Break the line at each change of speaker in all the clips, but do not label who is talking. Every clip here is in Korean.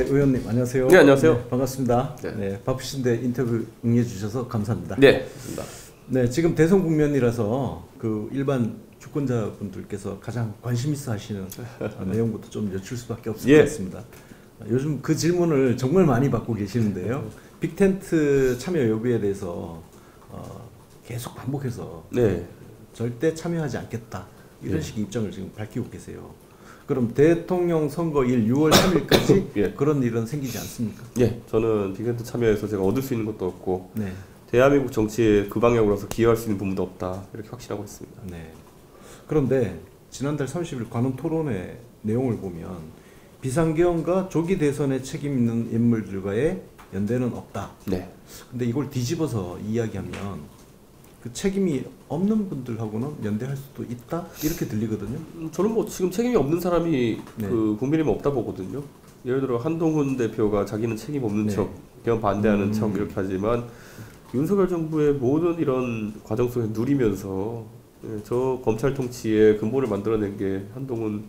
의원님 안녕하세요.
네, 안녕하세요.
네, 반갑습니다.
네.
네, 바쁘신데 인터뷰 응해주셔서 감사합니다.
네, 좋습니다.
네, 지금 대선 국면이라서 그 일반 주권자분들께서 가장 관심 있어 하시는 내용부터 좀 여쭐 수밖에 없을 것 같습니다. 요즘 그 질문을 정말 많이 받고 계시는데요. 빅텐트 참여 여부에 대해서 계속 반복해서 절대 참여하지 않겠다 이런 식의 입장을 지금 밝히고 계세요. 그럼 대통령 선거일 6월 3일까지 그런 일은 생기지 않습니까?
예, 저는 빅텐트 참여해서 제가 얻을 수 있는 것도 없고 대한민국 정치에 그 방향으로서 기여할 수 있는 부분도 없다 이렇게 확신하고 있습니다.
네. 그런데 지난달 30일 관훈 토론회 내용을 보면 비상계엄과 조기 대선에 책임 있는 인물들과의 연대는 없다. 네. 근데 이걸 뒤집어서 이야기하면 그 책임이 없는 분들하고는 연대할 수도 있다 이렇게 들리거든요.
저는 뭐 지금 책임이 없는 사람이 그 국민이면 없다 보거든요. 예를 들어 한동훈 대표가 자기는 책임 없는 척, 계엄 반대하는 척 이렇게 하지만 윤석열 정부의 모든 이런 과정 속에 누리면서 저 검찰 통치의 근본을 만들어낸 게 한동훈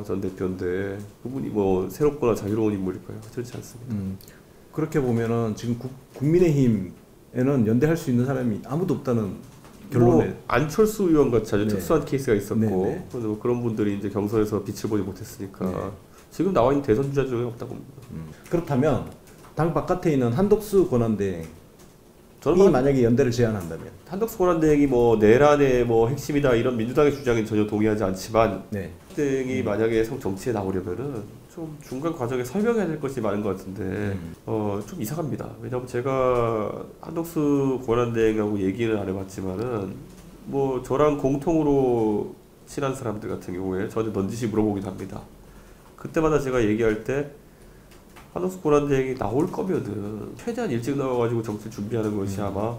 전 대표인데 그분이 뭐 새롭거나 자유로운 인물일까요? 그렇지 않습니다.
그렇게 보면은 지금 국민의힘에는 연대할 수 있는 사람이 아무도 없다는 결론에
뭐 안철수 의원 같이 아주 특수한 케이스가 있었고 뭐 그런 분들이 이제 경선에서 빛을 보지 못했으니까 지금 나와 있는 대선 주자 중에 없다고 봅니다.
그렇다면 당 바깥에 있는 한덕수 권한대행이 만약에 연대를 제안한다면
한덕수 권한대행이 뭐 내란의 뭐 핵심이다 이런 민주당의 주장에 전혀 동의하지 않지만 대행이 만약에 정치에 나오려면은 좀 중간 과정에 설명해야 될 것이 많은 것 같은데 좀 이상합니다. 왜냐하면 제가 한덕수 권한대행하고 얘기는 안 해봤지만은 뭐 저랑 공통으로 친한 사람들 같은 경우에 저한테 넌지시 물어보기도 합니다. 그때마다 제가 얘기할 때 한덕수 권한대행이 나올 거면은 최대한 일찍 나와가지고 정치 준비하는 것이 아마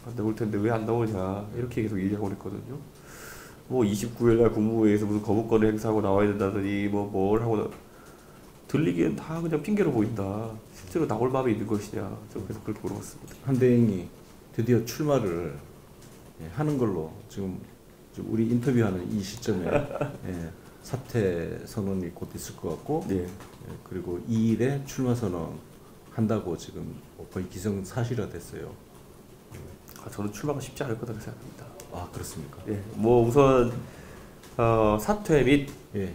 안 나올 텐데 왜 안 나오냐 이렇게 계속 얘기하고 그랬거든요. 뭐 29일날 국무회의에서 무슨 거부권을 행사하고 나와야 된다더니 뭘 하고 들리기엔 다 그냥 핑계로 보인다. 실제로 나올 마음이 있는 것이냐. 좀 계속 그렇게 물어봤습니다.
한 대행이 드디어 출마를 하는 걸로 지금 우리 인터뷰하는 이 시점에 사퇴 선언이 곧 있을 것 같고 그리고 2일에 출마 선언 한다고 지금 거의 기정사실화됐어요.
저는 출마가 쉽지 않을 거라고 생각합니다.
아 그렇습니까?
뭐 우선 사퇴 및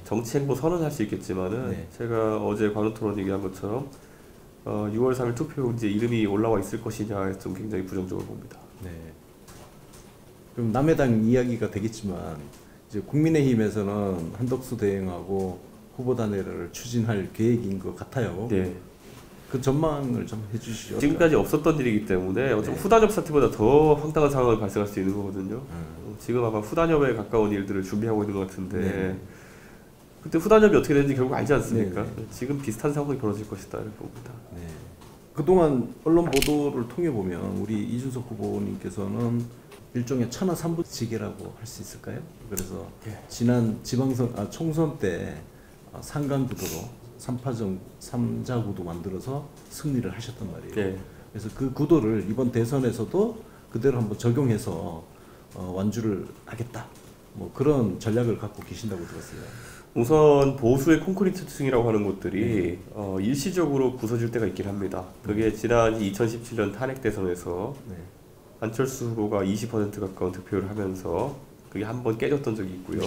정치행보 선언할 수 있겠지만은 제가 어제 관훈 토론 얘기한 것처럼 6월 3일 투표용지에 이름이 올라와 있을 것이냐에 좀 굉장히 부정적으로 봅니다.
그럼 남의 당 이야기가 되겠지만 이제 국민의힘에서는 한덕수 대행하고 후보 단일화를 추진할 계획인 것 같아요. 그 전망을 좀 해주시죠.
지금까지 없었던 일이기 때문에 어쩌면 후단협 사태보다 더 황당한 상황이 발생할 수 있는 거거든요. 지금 아마 후단협에 가까운 일들을 준비하고 있는 것 같은데 그때 후단협이 어떻게 되는지 결국 알지 않습니까? 지금 비슷한 상황이 벌어질 것이다 이렇게 봅니다.
그동안 언론 보도를 통해 보면 우리 이준석 후보님께서는 일종의 천하 삼부지계라고 할 수 있을까요? 그래서 지난 총선 때 상강구도로 3파전 3자구도 만들어서 승리를 하셨단 말이에요. 그래서 그 구도를 이번 대선에서도 그대로 한번 적용해서 완주를 하겠다. 뭐 그런 전략을 갖고 계신다고 들었어요.
우선 보수의 콘크리트층이라고 하는 곳들이 일시적으로 부서질 때가 있긴 합니다. 그게 지난 2017년 탄핵 대선에서 안철수 후보가 20% 가까운 득표를 하면서 그게 한번 깨졌던 적이 있고요.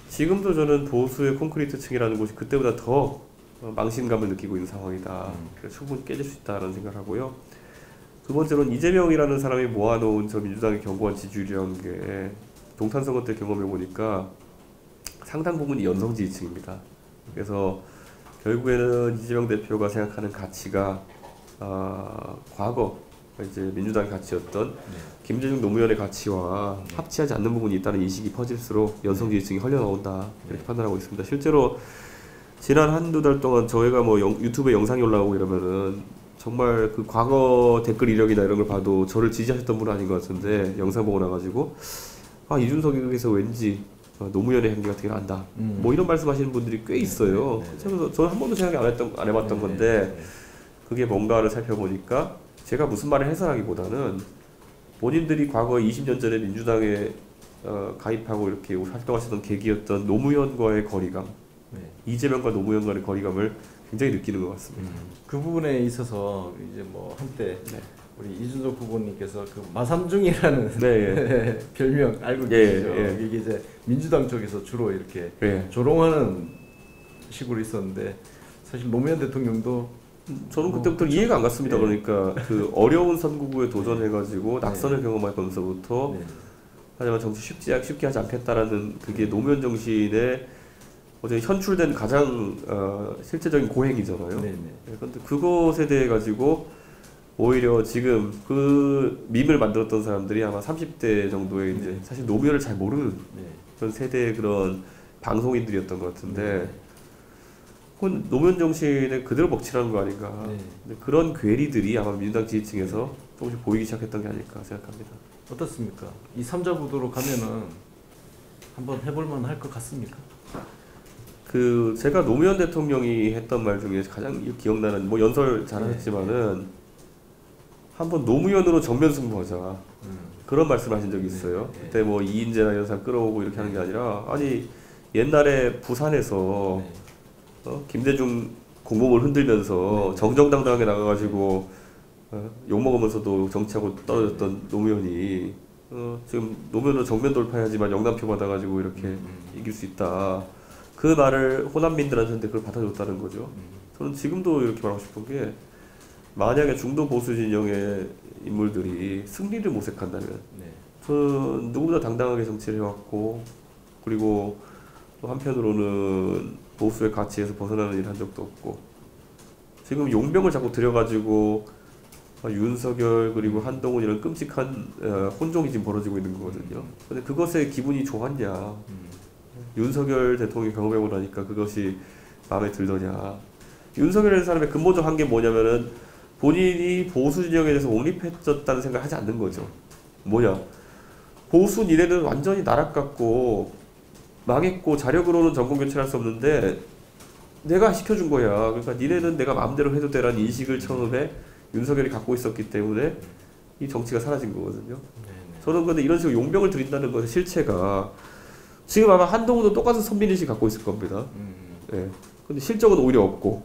지금도 저는 보수의 콘크리트층이라는 곳이 그때보다 더 망신감을 느끼고 있는 상황이다. 그래서 충분히 깨질 수 있다는 생각을 하고요. 두 번째로는 이재명이라는 사람이 모아놓은 저 민주당의 견고한 지지율이라는 게 동탄 선거 때 경험해 보니까 상당 부분이 연성 지지층입니다. 그래서 결국에는 이재명 대표가 생각하는 가치가 과거 이제 민주당의 가치였던 김대중 노무현의 가치와 합치하지 않는 부분이 있다는 인식이 퍼질수록 연성 지지층이 흘러나온다 이렇게 판단하고 있습니다. 실제로 지난 한두 달 동안 저희가 뭐 유튜브에 영상이 올라오고 이러면은 정말 그 과거 댓글 이력이나 이런 걸 봐도 저를 지지하셨던 분은 아닌 것 같은데 영상 보고 나가지고 이준석에서 왠지 노무현의 행기 같은 게 난다. 뭐 이런 말씀하시는 분들이 꽤 있어요. 그래서 저는 한 번도 생각 안 해봤던 건데 그게 뭔가를 살펴보니까 제가 무슨 말을 해설하기보다는 본인들이 과거 20년 전에 민주당에 가입하고 이렇게 활동하시던 계기였던 노무현과의 거리감, 이재명과 노무현 간의 거리감을 굉장히 느끼는 것 같습니다.
그 부분에 있어서 이제 뭐 한때
네.
우리 이준석 후보님께서 그 마삼중이라는
네,
별명 알고
예,
계시죠?
예.
이게 이제 민주당 쪽에서 주로 이렇게
예.
조롱하는 식으로 있었는데 사실 노무현 대통령도
저는 그때부터 이해가 안 갔습니다.
예.
그러니까 그 어려운 선거구에 도전해가지고 낙선을 경험하면서부터
네.
하지만 정치 쉽게 하지 않겠다라는 그게 노무현 정신의 어제 현출된 가장 실제적인 고행이잖아요.
네, 네.
그런데 그것에 대해 가지고 오히려 지금 그 밈을 만들었던 사람들이 아마 30대 정도의 이제 사실 노무현을 잘 모르는
네.
그런 세대의 그런 방송인들이었던 것 같은데 그건 노무현 정신에 그대로 먹칠하는 거 아닌가.
네.
근데 그런 괴리들이 아마 민주당 지지층에서 조금씩 보이기 시작했던 게 아닐까 생각합니다.
어떻습니까? 이 3자 구도로 가면은 한번 해볼만 할 것 같습니까?
그 제가 노무현 대통령이 했던 말 중에 가장 기억나는 뭐 연설 잘하셨지만은 한번 노무현으로 정면 승부하자 그런 말씀하신 적이 있어요. 그때 뭐 이인재나 이런 사람 끌어오고 이렇게 하는 게 아니라 아니 옛날에 부산에서 김대중 공공을 흔들면서 정정당당하게 나가가지고 욕 먹으면서도 정치하고 떨어졌던 노무현이 지금 노무현으로 정면 돌파해야지만 영남표 받아가지고 이렇게 이길 수 있다. 그 말을 호남민들한테 그걸 받아줬다는 거죠. 저는 지금도 이렇게 말하고 싶은 게 만약에 중도 보수 진영의 인물들이 승리를 모색한다면 저는 누구보다 당당하게 정치를 해왔고 그리고 또 한편으로는 보수의 가치에서 벗어나는 일을 한 적도 없고 지금 용병을 자꾸 들여가지고 윤석열 그리고 한동훈 이런 끔찍한 혼종이 지금 벌어지고 있는 거거든요. 근데 그것에 기분이 좋았냐? 윤석열 대통령이 경험해보고 나니까 그것이 마음에 들더냐? 윤석열이라는 사람의 근본적 한계 뭐냐면은 본인이 보수 진영에 대해서 옹립해졌다는 생각을 하지 않는 거죠. 뭐냐? 보수 니네는 완전히 나락같고 망했고 자력으로는 정권 교체할 수 없는데 내가 시켜준 거야. 그러니까 니네는 내가 마음대로 해도 되라는 인식을 처음에 윤석열이 갖고 있었기 때문에 이 정치가 사라진 거거든요. 저는 근데 이런 식으로 용병을 들인다는 것의 실체가 지금 아마 한동훈도 똑같은 선민의식 갖고 있을 겁니다. 예. 근데 실적은 오히려 없고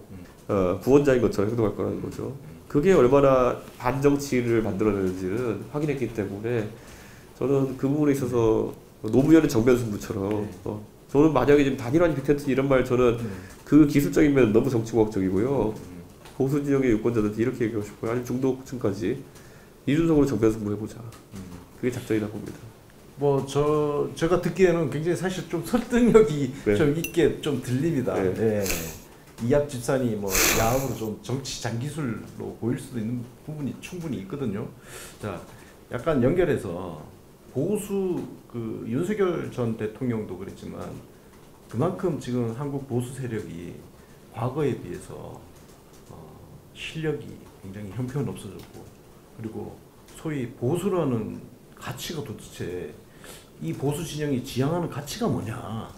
구원자인 것처럼 행동할 거라는 거죠. 그게 얼마나 반정치를 만들어내는지는 확인했기 때문에 저는 그 부분에 있어서 노무현의 정면 승부처럼 저는 만약에 지금 단일화니 빅텐트 이런 말 저는 그 기술적인 면 너무 정치공학적이고요. 보수 지역의 유권자들한테 이렇게 얘기하고 싶어요. 아니면 중도층까지 이준석으로 정면 승부 해보자. 그게 작전이다 봅니다.
뭐 제가 듣기에는 굉장히 사실 좀 설득력이 좀 있게 좀 들립니다. 이합 집산이 뭐 야합으로 좀 정치 장기술로 보일 수도 있는 부분이 충분히 있거든요. 자, 약간 연결해서 보수 그 윤석열 전 대통령도 그랬지만 그만큼 지금 한국 보수 세력이 과거에 비해서 실력이 굉장히 형편없어졌고 그리고 소위 보수라는 가치가 도대체 이 보수 진영이 지향하는 가치가 뭐냐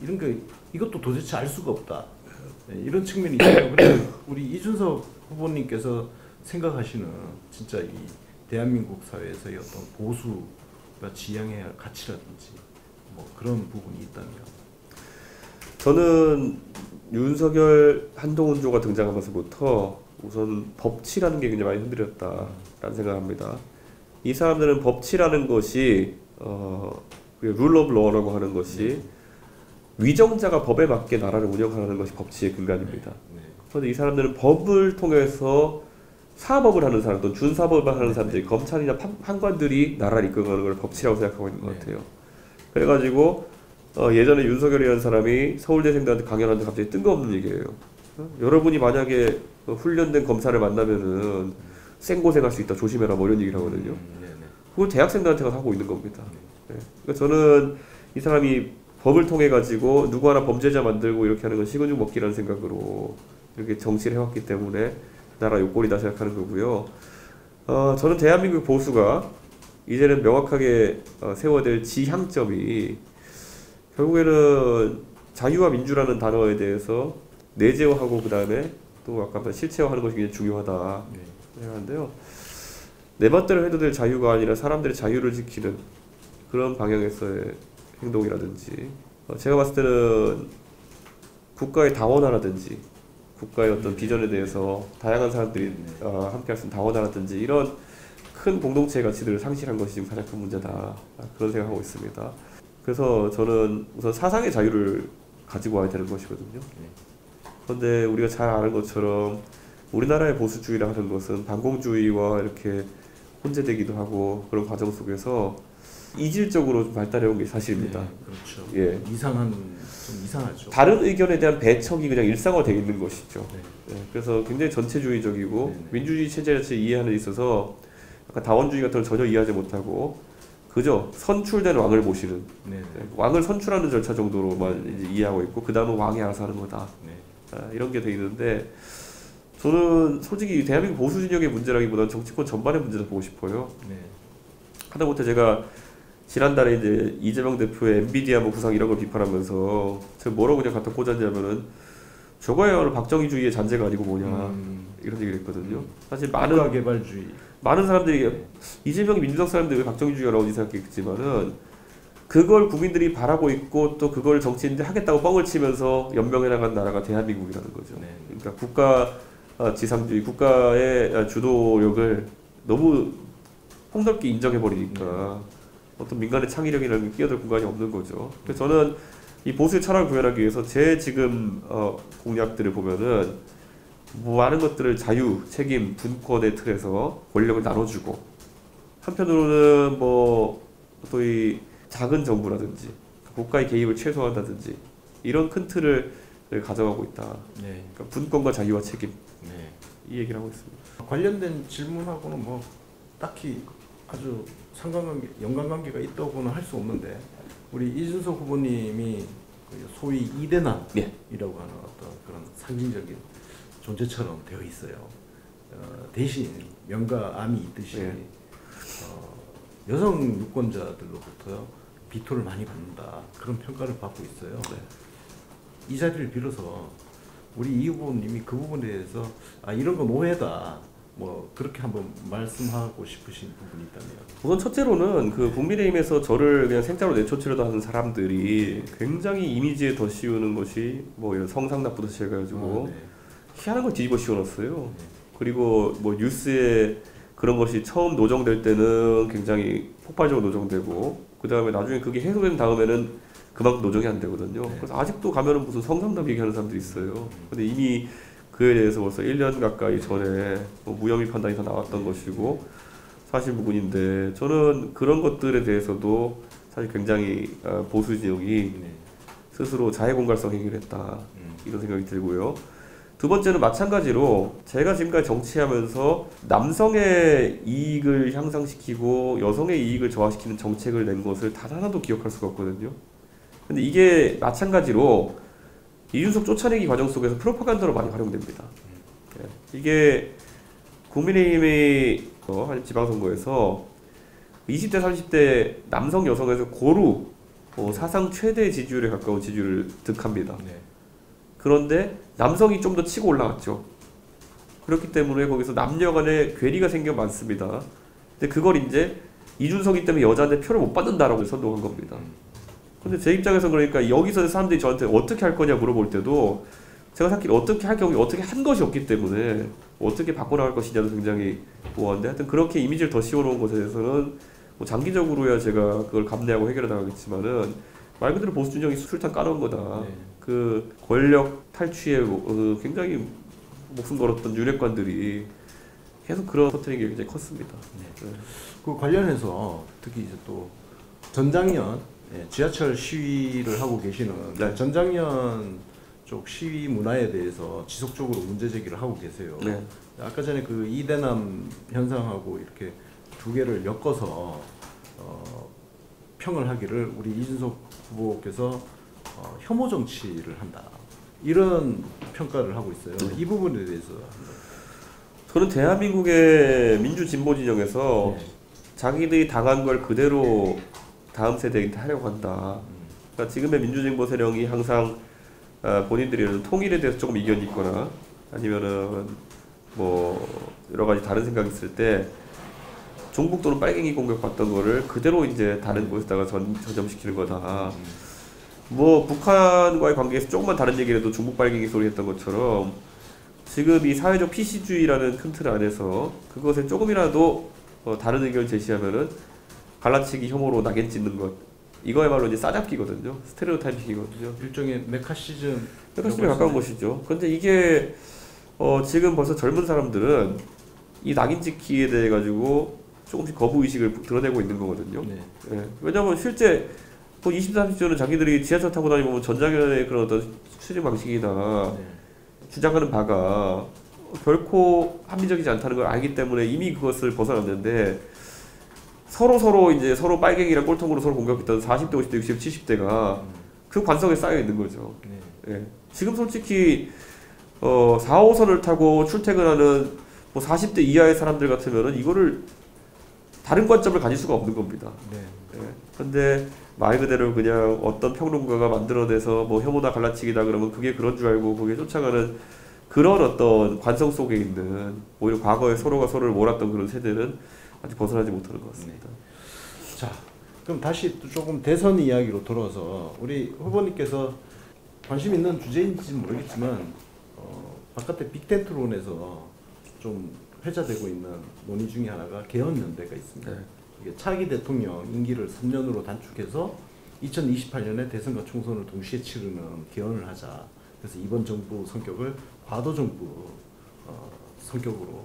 이런 게 이것도 도대체 알 수가 없다. 이런 측면이 있어요. 그래서 우리 이준석 후보님께서 생각하시는 진짜 이 대한민국 사회에서의 어떤 보수가 지향해야 할 가치라든지 뭐 그런 부분이 있다면
저는 윤석열 한동훈조가 등장하면서부터 우선 법치라는 게 굉장히 많이 흔들렸다라는 생각합니다. 이 사람들은 법치라는 것이 룰 오브 로라고 하는 것이 위정자가 법에 맞게 나라를 운영하는 것이 법치의 근간입니다. 그런데 이 사람들은 법을 통해서 사법을 하는 사람 또는 준사법을 하는 사람들이 검찰이나 판관들이 나라를 이끌어가는 걸 법치라고 생각하고 있는 것 같아요. 그래가지고 예전에 윤석열이라는 사람이 서울대생들한테 강연하는데 갑자기 뜬금없는 얘기예요. 여러분이 만약에 훈련된 검사를 만나면은 생고생할 수 있다 조심해라 뭐 이런 얘기를 하거든요. 그걸 대학생들한테 가서 하고 있는 겁니다. 그러니까 저는 이 사람이 법을 통해 가지고 누구 하나 범죄자 만들고 이렇게 하는 건 식은죽 먹기라는 생각으로 이렇게 정치를 해왔기 때문에 나라 욕골이다 생각하는 거고요. 저는 대한민국 보수가 이제는 명확하게 세워야 될 지향점이 결국에는 자유와 민주라는 단어에 대해서 내재화하고 그 다음에 또 아까 실체화하는 것이 굉장히 중요하다 생각하는데요. 내 멋대로 해도 될 자유가 아니라 사람들의 자유를 지키는 그런 방향에서의 행동이라든지 제가 봤을 때는 국가의 다원화라든지 국가의 어떤 비전에 대해서 다양한 사람들이 함께 할 수 있는 다원화라든지 이런 큰 공동체의 가치들을 상실한 것이 지금 가장 큰 문제다. 그런 생각하고 있습니다. 그래서 저는 우선 사상의 자유를 가지고 와야 되는 것이거든요. 그런데 우리가 잘 아는 것처럼 우리나라의 보수주의라 하는 것은 반공주의와 이렇게 혼재되기도 하고 그런 과정 속에서 이질적으로 좀 발달해온 게 사실입니다.
네, 그렇죠.
예.
좀 이상하죠.
다른 의견에 대한 배척이 그냥 일상화되어 있는 것이죠.
네.
그래서 굉장히 전체주의적이고
네.
민주주의 체제 자체를 이해하는 데 있어서 약간 다원주의 같은 걸 전혀 이해하지 못하고 그저 선출된 왕을 모시는
네.
왕을 선출하는 절차 정도로만 이제 이해하고 있고 그 다음은 왕이 알아서 하는 거다. 이런 게 돼 있는데 저는 솔직히 대한민국 보수 진영의 문제라기보다는 정치권 전반의 문제를 보고 싶어요. 하다못해 제가 지난달에 이제 이재명 대표의 엔비디아 뭐 구상 이런 걸 비판하면서 제가 뭐라고 그냥 갖다 꽂았냐면은 저거야말로 박정희주의의 잔재가 아니고 뭐냐 이런 얘기를 했거든요. 사실
국가개발주의
많은 사람들이 이재명이 민주당 사람들이 왜 박정희주의가 나오지 생각했겠지만은 그걸 국민들이 바라고 있고 또 그걸 정치인들이 하겠다고 뻥을 치면서 연명해 나간 나라가 대한민국이라는 거죠. 그러니까 국가 지상주의, 국가의 주도력을 너무 폭넓게 인정해버리니까 어떤 민간의 창의력이라는 게 끼어들 공간이 없는 거죠. 그래서 저는 이 보수의 철학을 구현하기 위해서 제 지금 공약들을 보면은 많은 것들을 자유, 책임, 분권의 틀에서 권력을 나눠주고 한편으로는 뭐 또 이 작은 정부라든지 국가의 개입을 최소화한다든지 이런 큰 틀을 가져가고 있다. 그러니까 분권과 자유와 책임 이 얘기를 하고 있습니다.
관련된 질문하고는 뭐 딱히 아주 연관관계가 있다고는 할 수 없는데 우리 이준석 후보님이 소위 이대남이라고 하는 어떤 그런 상징적인 존재처럼 되어 있어요. 대신 명과 암이 있듯이 여성 유권자들로부터 비토를 많이 받는다 그런 평가를 받고 있어요. 이 자리를 빌어서 우리 이 후보님이 그 부분에 대해서 이런 건 오해다 뭐 그렇게 한번 말씀하고 싶으신 부분이 있다면.
우선 첫째로는 그 국민의힘에서 저를 그냥 생짜로 내쫓으려고 하는 사람들이 굉장히 이미지에 더 씌우는 것이 뭐 이런 성상납부터 시작해가지고 희한한 걸 뒤집어 씌워놨어요. 그리고 뭐 뉴스에 그런 것이 처음 노정될 때는 굉장히 폭발적으로 노정되고 그 다음에 나중에 그게 해소된 다음에는 그만큼 노정이 안 되거든요. 그래서 아직도 가면은 무슨 성상납 얘기하는 사람들이 있어요. 근데 이미 그에 대해서 벌써 1년 가까이 전에 뭐 무혐의 판단이 다 나왔던 것이고 사실무근인데 저는 그런 것들에 대해서도 사실 굉장히 보수 지역이 스스로 자해공갈성 행위를 했다 이런 생각이 들고요. 두 번째는 마찬가지로 제가 지금까지 정치하면서 남성의 이익을 향상시키고 여성의 이익을 저하시키는 정책을 낸 것을 단 하나도 기억할 수가 없거든요. 근데 이게 마찬가지로 이준석 쫓아내기 과정 속에서 프로파간다로 많이 활용됩니다. 이게 국민의힘이 한 지방선거에서 20대 30대 남성 여성에서 고루 사상 최대 지지율에 가까운 지지율을 득합니다. 그런데 남성이 좀 더 치고 올라갔죠. 그렇기 때문에 거기서 남녀 간의 괴리가 생겨 많습니다. 근데 그걸 이제 이준석이 때문에 여자한테 표를 못 받는다라고 선동한 겁니다. 근데 제 입장에서 그러니까 여기서 사람들이 저한테 어떻게 할 거냐 물어볼 때도 제가 사실 어떻게 할 경우에 어떻게 한 것이 없기 때문에 어떻게 바꿔나갈 것이냐도 굉장히 모호한데 하여튼 그렇게 이미지를 더 씌워놓은 것에 대해서는 뭐 장기적으로야 제가 그걸 감내하고 해결해 나가겠지만은 말 그대로 보수 진영이 술탄 까놓은 거다. 그 권력 탈취에 굉장히 목숨 걸었던 윤핵관들이 계속 그런 터트리는 게 굉장히 컸습니다.
그 관련해서 특히 이제 또 전장현 지하철 시위를 하고 계시는 전장현 쪽 시위 문화에 대해서 지속적으로 문제 제기를 하고 계세요. 아까 전에 그 이대남 현상하고 이렇게 두 개를 엮어서 평을 하기를 우리 이준석 후보께서 혐오 정치를 한다 이런 평가를 하고 있어요. 이 부분에 대해서
저는 대한민국의 민주 진보 진영에서 자기들이 당한 걸 그대로 다음 세대한테 하려고 한다. 그러니까 지금의 민주진보 세력이 항상 본인들이 통일에 대해서 조금 이견이 있거나 아니면은 뭐 여러 가지 다른 생각이 있을 때 종북 또는 빨갱이 공격받던 거를 그대로 이제 다른 곳에다가 전염시키는 거다. 뭐 북한과의 관계에서 조금만 다른 얘기를 해도 중국 빨갱이 소리 했던 것처럼 지금 이 사회적 PC주의라는 큰 틀 안에서 그것에 조금이라도 다른 의견을 제시하면은 갈라치기 혐오로 낙인 찍는 것, 이거야말로 이제 싸잡기거든요. 스테레오타이핑이거든요.
일종의 메카시즘에
가까운 것이죠. 그런데 이게 지금 벌써 젊은 사람들은 이 낙인 찍기에 대해 가지고 조금씩 거부 의식을 드러내고 있는 거거든요.
네.
예. 왜냐하면 실제 뭐 20, 30대는 자기들이 지하철 타고 다니면 전자견의 그런 어떤 수직 방식이나
네.
주장하는 바가 결코 합리적이지 않다는 걸 알기 때문에 이미 그것을 벗어났는데 서로 빨갱이랑 꼴통으로 서로 공격했던 40대, 50대, 60대, 70대가 그 관성에 쌓여 있는 거죠.
네.
예. 지금 솔직히 4, 5선을 타고 출퇴근하는 뭐 40대 이하의 사람들 같으면은 이거를 다른 관점을 가질 수가 없는 겁니다.
네.
예. 근데 말 그대로 그냥 어떤 평론가가 만들어내서 뭐 혐오나 갈라치기다 그러면 그게 그런 줄 알고 거기에 쫓아가는 그런 어떤 관성 속에 있는 오히려 과거에 서로가 서로를 몰았던 그런 세대는 아직 벗어나지 못하는 것 같습니다.
네. 자, 그럼 다시 또 조금 대선 이야기로 돌아와서 우리 후보님께서 관심 있는 주제인지는 모르겠지만 바깥에 빅텐트론에서 좀 회자되고 있는 논의 중에 하나가 개헌연대가 있습니다.
네.
이게 차기 대통령 임기를 3년으로 단축해서 2028년에 대선과 총선을 동시에 치르는 개헌을 하자. 그래서 이번 정부 성격을 과도 정부 성격으로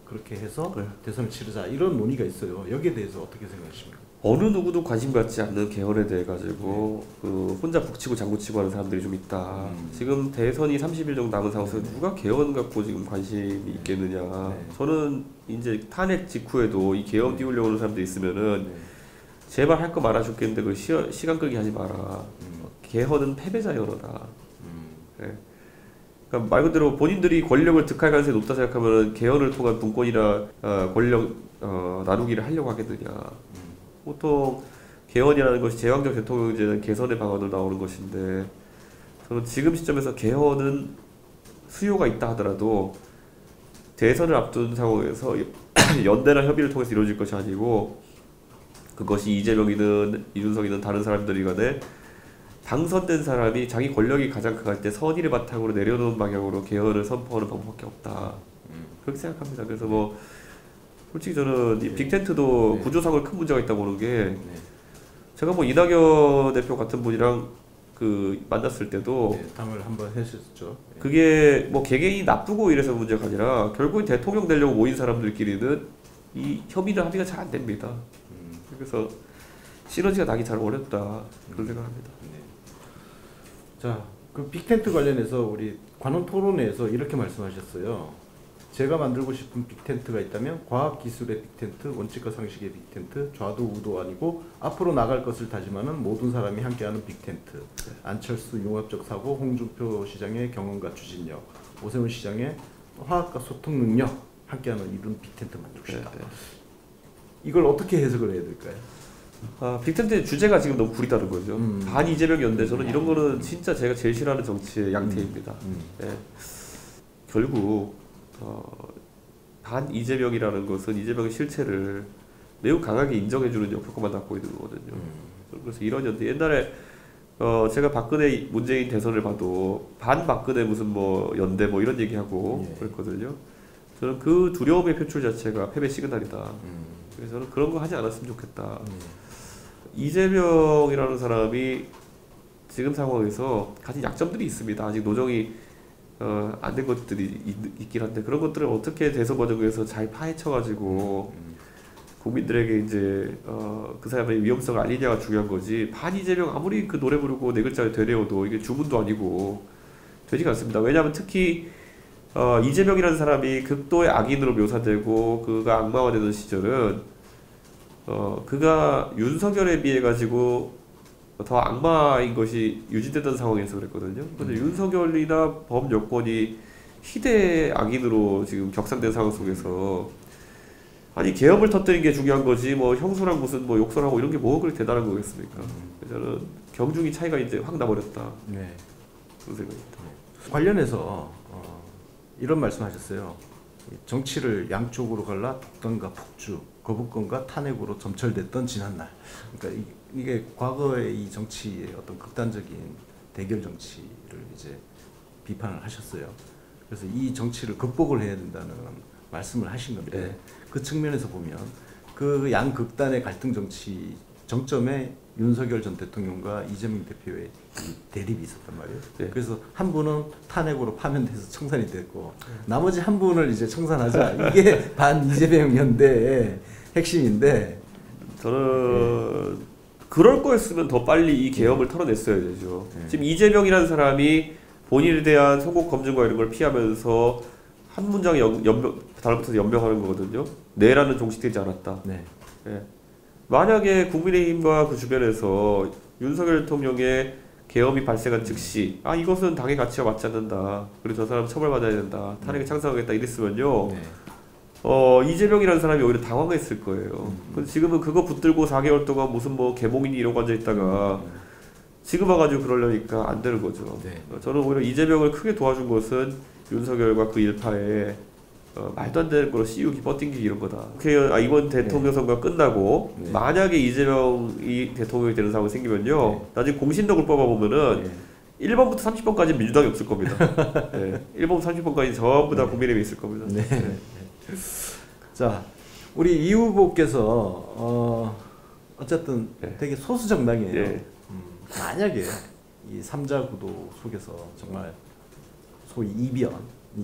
그렇게 해서
네.
대선을 치르자 이런 논의가 있어요. 여기에 대해서 어떻게 생각하십니까?
어느 누구도 관심 갖지 않는 개헌에 대해 가지고 그 혼자 북치고 장구치고 하는 사람들이 좀 있다. 지금 대선이 30일 정도 남은 상황에서 누가 개헌 갖고 지금 관심이 있겠느냐.
네.
저는 이제 탄핵 직후에도 이 개헌 띄우려고 하는 사람들이 있으면은
네.
제발 할 거 많아 죽겠는데 그 시간 끌기 하지 마라. 개헌은 패배자 연어다. 네. 그러니까 말 그대로 본인들이 권력을 득할 가능성이 높다 생각하면 개헌을 통한 분권이나 권력 나누기를 하려고 하겠느냐. 보통 개헌이라는 것이 제왕적 대통령제는 개선의 방안으로 나오는 것인데 저는 지금 시점에서 개헌은 수요가 있다 하더라도 대선을 앞둔 상황에서 연대나 협의를 통해서 이루어질 것이 아니고 그것이 이재명이든 이준석이든 다른 사람들이 간에 당선된 사람이 자기 권력이 가장 강할 때 선의를 바탕으로 내려놓은 방향으로 개헌을 선포하는 방법밖에 없다. 그렇게 생각합니다. 그래서 뭐 솔직히 저는 이 빅텐트도
네.
구조상으로 큰 문제가 있다고 보는 게
네.
제가 뭐 이낙연 대표 같은 분이랑 그 만났을 때도
네, 당을 한번 했었죠.
그게 뭐 개개인이 나쁘고 이래서 문제가 아니라 결국엔 대통령 되려고 모인 사람들끼리는 이 협의나 합의가 잘 안 됩니다. 그래서 시너지가 나기 잘 어렵다 그런 생각합니다.
네. 자, 그 빅텐트 관련해서 우리 관훈 토론회에서 이렇게 말씀하셨어요. 제가 만들고 싶은 빅텐트가 있다면 과학기술의 빅텐트, 원칙과 상식의 빅텐트, 좌도 우도 아니고 앞으로 나갈 것을 다짐하는 모든 사람이 함께하는 빅텐트. 안철수 융합적 사고, 홍준표 시장의 경험과 추진력, 오세훈 시장의 화학과 소통 능력 함께하는 이런 빅텐트 만들고 싶다.
네.
이걸 어떻게 해석을 해야 될까요?
빅텐트의 주제가 지금 너무 구리다는 거죠. 반 이재명 연대 저는 이런 거는 진짜 제가 제일 싫어하는 정치의 양태입니다. 네. 결국 반 이재명이라는 것은 이재명의 실체를 매우 강하게 인정해주는 역효과만 갖고 있는 거거든요. 그래서 이런 연대 옛날에 제가 박근혜 문재인 대선을 봐도 반 박근혜 무슨 뭐 연대 뭐 이런 얘기하고 그랬거든요. 저는 그 두려움의 표출 자체가 패배 시그널이다. 그래서 저는 그런 거 하지 않았으면 좋겠다. 이재명이라는 사람이 지금 상황에서 가진 약점들이 있습니다. 아직 노정이 안 된 것들이 있긴 한데 그런 것들을 어떻게 대선 과정에서 잘 파헤쳐가지고 국민들에게 이제 그 사람의 위험성을 알리냐가 중요한 거지. 반 이재명 아무리 그 노래 부르고 네 글자를 되뇌어도 이게 주문도 아니고 되지가 않습니다. 왜냐하면 특히 이재명이라는 사람이 극도의 악인으로 묘사되고 그가 악마화되던 시절은 그가 윤석열에 비해 가지고 더 악마인 것이 유지되던 상황에서 그랬거든요. 근데 윤석열이나 범 여권이 희대의 악인으로 지금 격상된 상황 속에서 아니 개업을 터뜨린 게 중요한 거지 뭐 형수랑 무슨 뭐 욕설하고 이런 게 뭐 그렇게 대단한 거겠습니까? 저는 경중이 차이가 이제 확 나버렸다.
네.
그런 생각입니다.
관련해서 이런 말씀하셨어요. 정치를 양쪽으로 갈라 독단과 폭주, 거부권과 탄핵으로 점철됐던 지난날. 그러니까 이게 과거의 이 정치의 어떤 극단적인 대결 정치를 이제 비판을 하셨어요. 그래서 이 정치를 극복을 해야 된다는 말씀을 하신 건데
네.
그 측면에서 보면 그 양극단의 갈등 정치 정점에 윤석열 전 대통령과 이재명 대표의 이 대립이 있었단 말이에요.
네.
그래서 한 분은 탄핵으로 파면돼서 청산이 됐고 나머지 한 분을 이제 청산하자. 이게 반 이재명 연대의 핵심인데
저는 그럴 거였으면 더 빨리 이 계엄을 털어냈어야 되죠. 지금 이재명이라는 사람이 본인에 대한 소곡 검증과 이런 걸 피하면서 한 문장에 달라붙어서 연명하는 거거든요. 내라는 종식되지 않았다.
네.
예. 만약에 국민의힘과 그 주변에서 윤석열 대통령의 계엄이 발생한 즉시 이것은 당의 가치와 맞지 않는다. 그리고 저 사람 처벌받아야 된다. 탄핵에 찬성하겠다 이랬으면요.
네.
이재명이라는 사람이 오히려 당황했을 거예요. 근데 지금은 그거 붙들고 4개월 동안 무슨 뭐 개몽이니 이러고 앉아있다가 지금 와가지고 그러려니까 안 되는 거죠.
네.
저는 오히려 이재명을 크게 도와준 것은 윤석열과 그 일파의 말도 안 되는 거로 씌우기, 뻗팅기기 이런 거다. 이번 대통령 선거가 끝나고
네.
만약에 이재명이 대통령이 되는 상황이 생기면요. 나중에 공신력을 뽑아보면은 1번부터 30번까지 민주당이 없을 겁니다. 네. 1번부터 30번까지 전부 다 국민의힘이 있을 겁니다.
네. 자, 우리 이 후보께서 어쨌든 되게 소수 정당이에요.
네.
만약에 이 3자 구도 속에서 정말 소위 이변이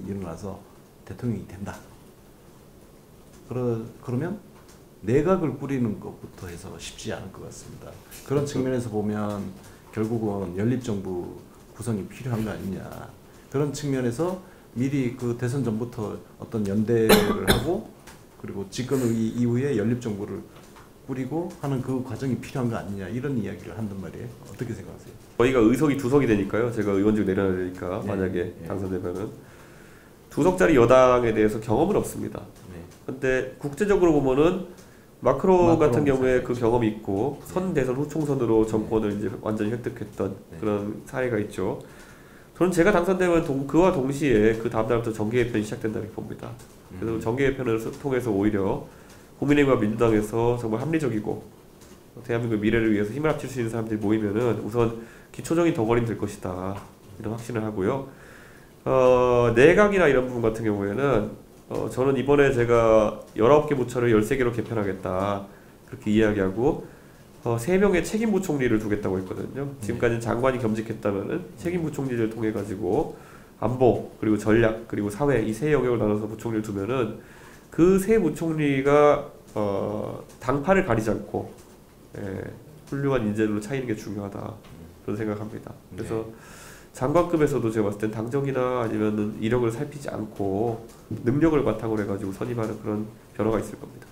일어나서 대통령이 된다. 그러면 내각을 꾸리는 것부터 해서 쉽지 않을 것 같습니다. 그런 측면에서 보면 결국은 연립정부 구성이 필요한 거 아니냐. 그런 측면에서 미리 그 대선 전부터 어떤 연대를 하고 그리고 집권의 이후에 연립정부를 꾸리고 하는 그 과정이 필요한 거 아니냐 이런 이야기를 한단 말이에요. 어떻게 생각하세요?
저희가 의석이 2석이 되니까요. 제가 의원직 내려야 되니까 만약에 당선되면은 2석짜리 여당에 대해서 경험은 없습니다. 근데 국제적으로 보면은 마크롱 같은 경우에 그 경험이 있고 선 대선 후 총선으로 정권을 이제 완전히 획득했던 그런 사례가 있죠. 저는 제가 당선되면 그와 동시에 그 다음 달부터 정계 개편이 시작된다고 봅니다. 그래서 정계 개편을 통해서 오히려 국민의힘과 민주당에서 정말 합리적이고 대한민국의 미래를 위해서 힘을 합칠 수 있는 사람들이 모이면은 우선 기초적인 덩어리는 될 것이다. 이런 확신을 하고요. 내각이나 이런 부분 같은 경우에는 저는 이번에 제가 19개 부처를 13개로 개편하겠다. 그렇게 이야기하고 3명의 책임부총리를 두겠다고 했거든요. 지금까지는 장관이 겸직했다면은 책임부총리를 통해 가지고 안보 그리고 전략 그리고 사회 이 세 영역을 나눠서 부총리를 두면은 그 세 부총리가 당파를 가리지 않고 훌륭한 인재로 차이는 게 중요하다 그런 생각합니다. 그래서 장관급에서도 제가 봤을 땐 당정이나 아니면은 이력을 살피지 않고 능력을 바탕으로 해가지고 선임하는 그런 변화가 있을 겁니다.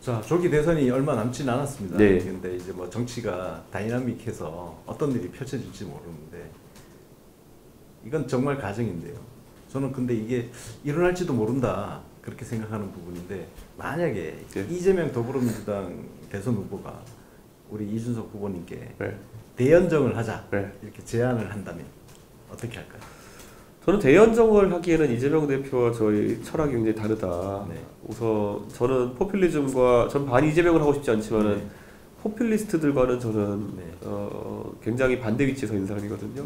자, 조기 대선이 얼마 남지는 않았습니다.
네.
근데 이제 뭐 정치가 다이나믹해서 어떤 일이 펼쳐질지 모르는데 이건 정말 가정인데요. 저는 근데 이게 일어날지도 모른다 그렇게 생각하는 부분인데 만약에 이재명 더불어민주당 대선 후보가 우리 이준석 후보님께 대연정을 하자 이렇게 제안을 한다면 어떻게 할까요?
저는 대연정을 하기에는 이재명 대표와 저희 철학이 굉장히 다르다. 우선 저는 포퓰리즘과 전 반 이재명을 하고 싶지 않지만은 포퓰리스트들과는 저는 굉장히 반대 위치에 서 있는 사람이거든요.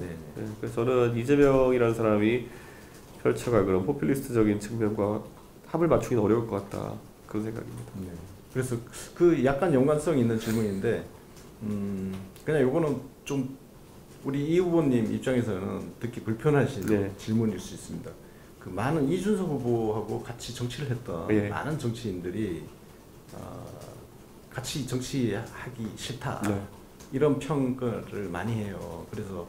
그래서 저는 이재명이라는 사람이 펼쳐갈 그런 포퓰리스트적인 측면과 합을 맞추기는 어려울 것 같다 그런 생각입니다.
그래서 그 약간 연관성 있는 질문인데 그냥 요거는 좀 우리 이 후보님 입장에서는 듣기 불편하신 질문일 수 있습니다. 그 많은 이준석 후보하고 같이 정치를 했던 많은 정치인들이 같이 정치하기 싫다 이런 평가를 많이 해요. 그래서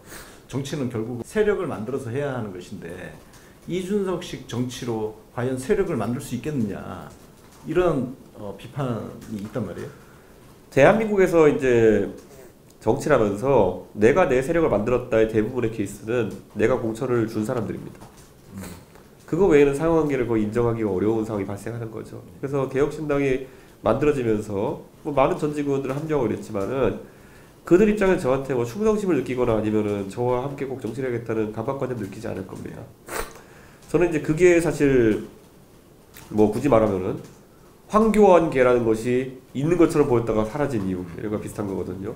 정치는 결국 세력을 만들어서 해야 하는 것인데 이준석식 정치로 과연 세력을 만들 수 있겠느냐 이런 비판이 있단 말이에요.
대한민국에서 이제 정치를 하면서 내가 내 세력을 만들었다의 대부분의 케이스는 내가 공천을 준 사람들입니다. 그거 외에는 상호관계를 거의 인정하기가 어려운 상황이 발생하는 거죠. 그래서 개혁신당이 만들어지면서 뭐 많은 전직 의원들을 합류하고 그랬지만은 그들 입장에서 저한테 뭐 충성심을 느끼거나 아니면은 저와 함께 꼭 정치를 하겠다는 강박관념을 느끼지 않을 겁니다. 저는 이제 그게 사실 뭐 굳이 말하면은 황교안계라는 것이 있는 것처럼 보였다가 사라진 이유 이런 거 비슷한 거거든요.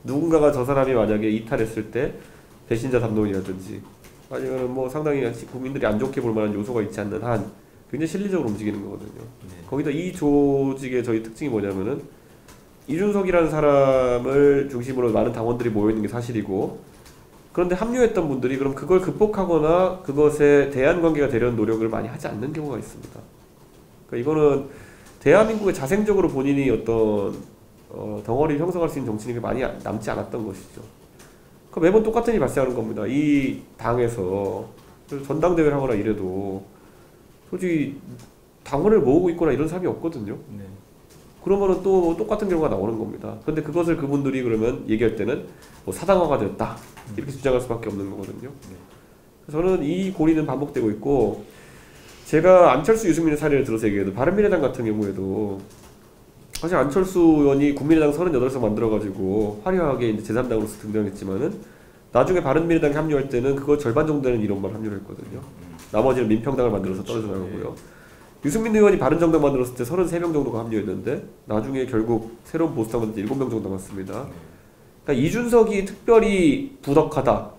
누군가가 저 사람이 만약에 이탈했을 때 배신자 담론이라든지 아니면 뭐 상당히 국민들이 안 좋게 볼 만한 요소가 있지 않는 한 굉장히 실리적으로 움직이는 거거든요. 거기다 이 조직의 저희 특징이 뭐냐면은 이준석이라는 사람을 중심으로 많은 당원들이 모여 있는 게 사실이고, 그런데 합류했던 분들이 그럼 그걸 극복하거나 그것에 대안 관계가 되려는 노력을 많이 하지 않는 경우가 있습니다. 그러니까 이거는 대한민국에 자생적으로 본인이 어떤 덩어리를 형성할 수 있는 정치인이 많이 남지 않았던 것이죠. 매번 똑같은 일이 발생하는 겁니다. 이 당에서 전당대회를 하거나 이래도 솔직히 당원을 모으고 있거나 이런 사람이 없거든요.
네. 그러면은
또 똑같은 결과가 나오는 겁니다. 근데 그것을 그분들이 그러면 얘기할 때는 뭐 사당화가 되었다 이렇게 주장할 수밖에 없는 거거든요. 저는 이 고리는 반복되고 있고, 제가 안철수, 유승민의 사례를 들어서 얘기해도 바른미래당 같은 경우에도 사실 안철수 의원이 국민의당 38석 만들어가지고 화려하게 이제 제3당으로서 등장했지만은 나중에 바른미래당에 합류할 때는 그거 절반 정도 되는 인원만 합류를 했거든요. 나머지는 민평당을 만들어서 떨어져 나가고요. 유승민 의원이 바른정당 만들었을 때 33명 정도가 합류했는데 나중에 결국 새로운 보수당 만들 때 7명 정도 남았습니다. 그러니까 이준석이 특별히 부덕하다,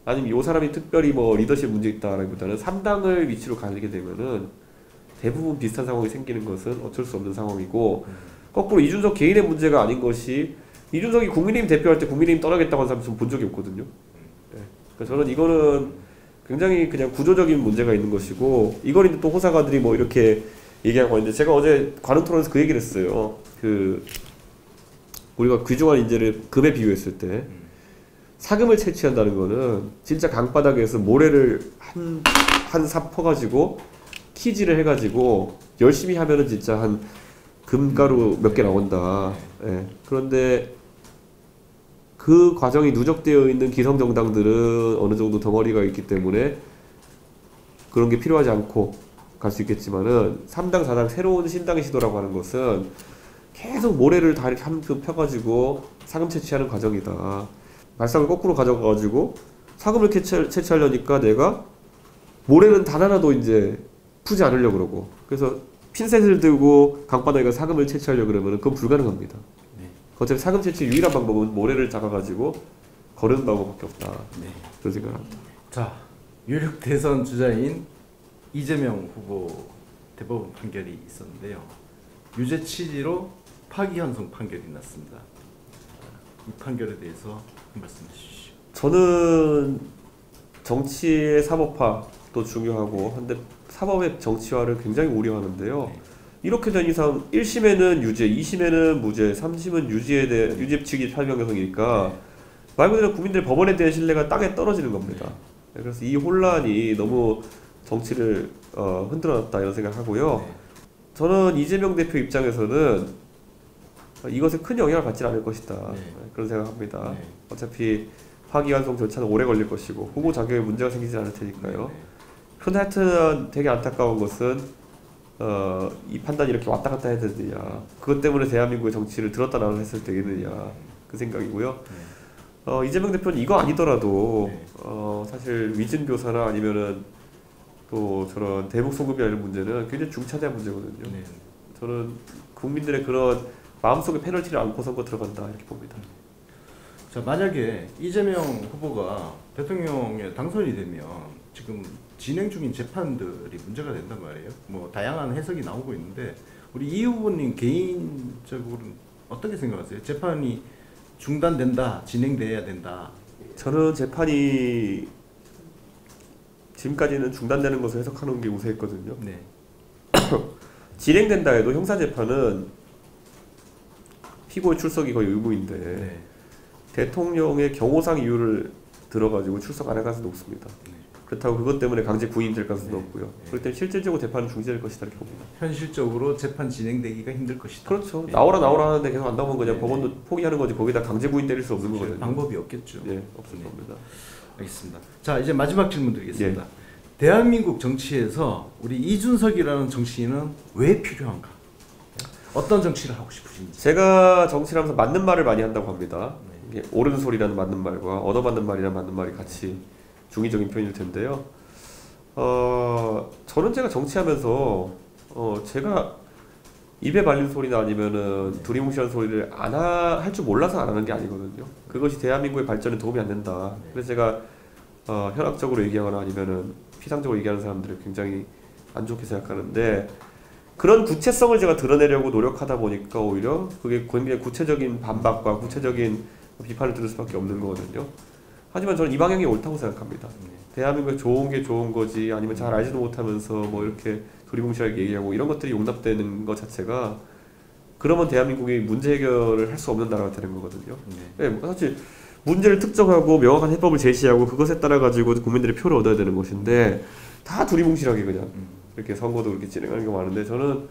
아니면 이 사람이 특별히 뭐 리더십 문제 있다라기보다는 3당을 위치로 가게 되면은 대부분 비슷한 상황이 생기는 것은 어쩔 수 없는 상황이고, 거꾸로 이준석 개인의 문제가 아닌 것이, 이준석이 국민의힘 대표할 때 국민의힘 떠나겠다고 한 사람 좀 본 적이 없거든요. 네. 그러니까 저는 이거는 굉장히 그냥 구조적인 문제가 있는 것이고, 이걸 이제 또 호사가들이 뭐 이렇게 얘기하고 있는데, 제가 어제 관훈 토론에서 그 얘기를 했어요. 우리가 귀중한 인재를 금에 비유했을 때 사금을 채취한다는 거는 진짜 강바닥에서 모래를 한 삽 퍼가지고 키질을 해가지고 열심히 하면은 진짜 한 금가루 몇 개 나온다. 예. 그런데 그 과정이 누적되어 있는 기성정당들은 어느 정도 덩어리가 있기 때문에 그런 게 필요하지 않고 갈 수 있겠지만은 3당, 4당 새로운 신당의 시도라고 하는 것은 계속 모래를 다 이렇게 한 큼 펴가지고 사금 채취하는 과정이다. 말상을 거꾸로 가져가가지고 사금을 채취하려니까 내가 모래는 단 하나도 이제 푸지 않으려고 그러고, 그래서 핀셋을 들고 강바닥에 사금을 채취하려고 그러면 그건 불가능합니다. 네. 어차피 사금 채취 유일한 방법은 모래를 잡아가지고 거르는 방법밖에 없다. 네. 그런 생각을 합니다.
자, 유력 대선 주자인 이재명 후보 대법원 판결이 있었는데요. 유죄 취지로 파기환송 판결이 났습니다. 이 판결에 대해서 한 말씀 해주시죠.
저는 정치의 사법화도 중요하고 한데 사법의 정치화를 굉장히 우려하는데요. 네. 이렇게 된 이상 1심에는 유죄, 2심에는 무죄, 3심은 유죄 측이 판명형이니까 네. 말 그대로 국민들 법원에 대한 신뢰가 땅에 떨어지는 겁니다. 네. 그래서 이 혼란이 너무 정치를 흔들어놨다 이런 생각하고요. 네. 저는 이재명 대표 입장에서는 이것에 큰 영향을 받지 않을 것이다. 네. 그런 생각합니다. 네. 어차피 파기환송 절차는 오래 걸릴 것이고 후보 자격에 문제가 생기지 않을 테니까요. 네. 근데 하여튼 되게 안타까운 것은 이 판단이 이렇게 왔다 갔다 해야 되느냐, 그것 때문에 대한민국의 정치를 들었다 놨다 했을 때겠느냐, 그 생각이고요. 이재명 대표는 이거 아니더라도 사실 위증교사나 아니면은 또 저런 대북 송금이나 이런 문제는 굉장히 중차대한 문제거든요. 네. 저는 국민들의 그런 마음속에 페널티를 안고 선거 들어간다 이렇게 봅니다.
자, 만약에 이재명 후보가 대통령에 당선이 되면 지금 진행 중인 재판들이 문제가 된단 말이에요. 뭐 다양한 해석이 나오고 있는데 우리 이 후보님 개인적으로는 어떻게 생각하세요? 재판이 중단된다, 진행돼야 된다.
저는 재판이 지금까지는 중단되는 것을 해석하는 게 우세했거든요. 네. 진행된다 해도 형사재판은 피고의 출석이 거의 의무인데 네. 대통령의 경호상 이유를 들어가지고 출석 안 할 가능성이 높습니다. 네. 그렇다고 그것 때문에 강제 구인될 가능성도 높고요. 네. 그렇기 때문에 실질적으로 재판은 중지될 것이다 이렇게 봅니다.
현실적으로 재판 진행되기가 힘들 것이다.
그렇죠. 네. 나오라 하는데 계속 안 나오면 그냥 법원도 포기하는 거지 거기다 강제 구인 때릴 수 없는 거거든요.
방법이 없겠죠.
네, 없을 겁니다.
알겠습니다. 자, 이제 마지막 질문 드리겠습니다. 대한민국 정치에서 우리 이준석이라는 정치인은 왜 필요한가? 어떤 정치를 하고 싶으신지.
제가 정치를 하면서 맞는 말을 많이 한다고 합니다. 이게 옳은 소리라는 맞는 말과 얻어맞는 말이라는 맞는 말이 같이 중의적인 표현일 텐데요. 저는 제가 정치하면서 제가 입에 발린 소리나 아니면은 두리뭉실한 소리를 할 줄 몰라서 안 하는 게 아니거든요. 그것이 대한민국의 발전에 도움이 안 된다. 그래서 제가 현학적으로 얘기하거나 아니면은 피상적으로 얘기하는 사람들을 굉장히 안 좋게 생각하는데 그런 구체성을 제가 드러내려고 노력하다 보니까 오히려 그게 굉장히 구체적인 반박과 구체적인 비판을 들을 수밖에 없는 거거든요. 하지만 저는 이 방향이 옳다고 생각합니다. 대한민국에 좋은 게 좋은 거지 아니면 잘 알지도 못하면서 뭐 이렇게 두리뭉실하게 얘기하고 이런 것들이 용납되는 것 자체가 그러면 대한민국이 문제 해결을 할 수 없는 나라가 되는 거거든요. 네, 사실 문제를 특정하고 명확한 해법을 제시하고 그것에 따라 가지고 국민들의 표를 얻어야 되는 것인데 다 두리뭉실하게 그냥 이렇게 선거도 그렇게 진행하는 경우가 많은데 저는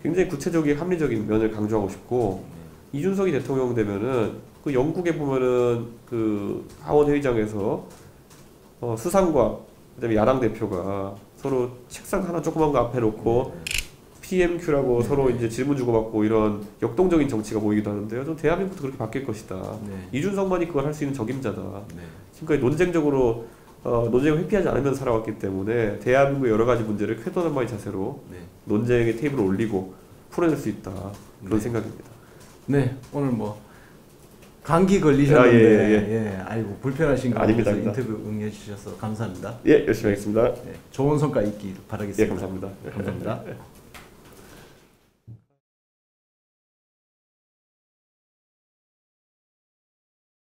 굉장히 구체적인 합리적인 면을 강조하고 싶고 이준석이 대통령 되면은 그 영국에 보면은 그 하원 회의장에서 수상과 그다음에 야당 대표가 서로 책상 하나 조그만 거 앞에 놓고 PMQ라고 서로 이제 질문 주고받고 이런 역동적인 정치가 보이기도 하는데요. 좀 대한민국도 그렇게 바뀔 것이다. 이준석만이 그걸 할 수 있는 적임자다. 지금까지 논쟁적으로 논쟁을 회피하지 않으면서 살아왔기 때문에 대한민국의 여러 가지 문제를 쾌도난방의 자세로 논쟁의 테이블에 올리고 풀어낼 수 있다. 그런 생각입니다.
네, 오늘 뭐 감기 걸리셨는데 아이고 불편하신 거
아닙니다.
인터뷰 응해 주셔서 감사합니다.
예, 열심히 하겠습니다.
좋은 성과 있길 바라겠습니다.
예, 감사합니다.
감사합니다.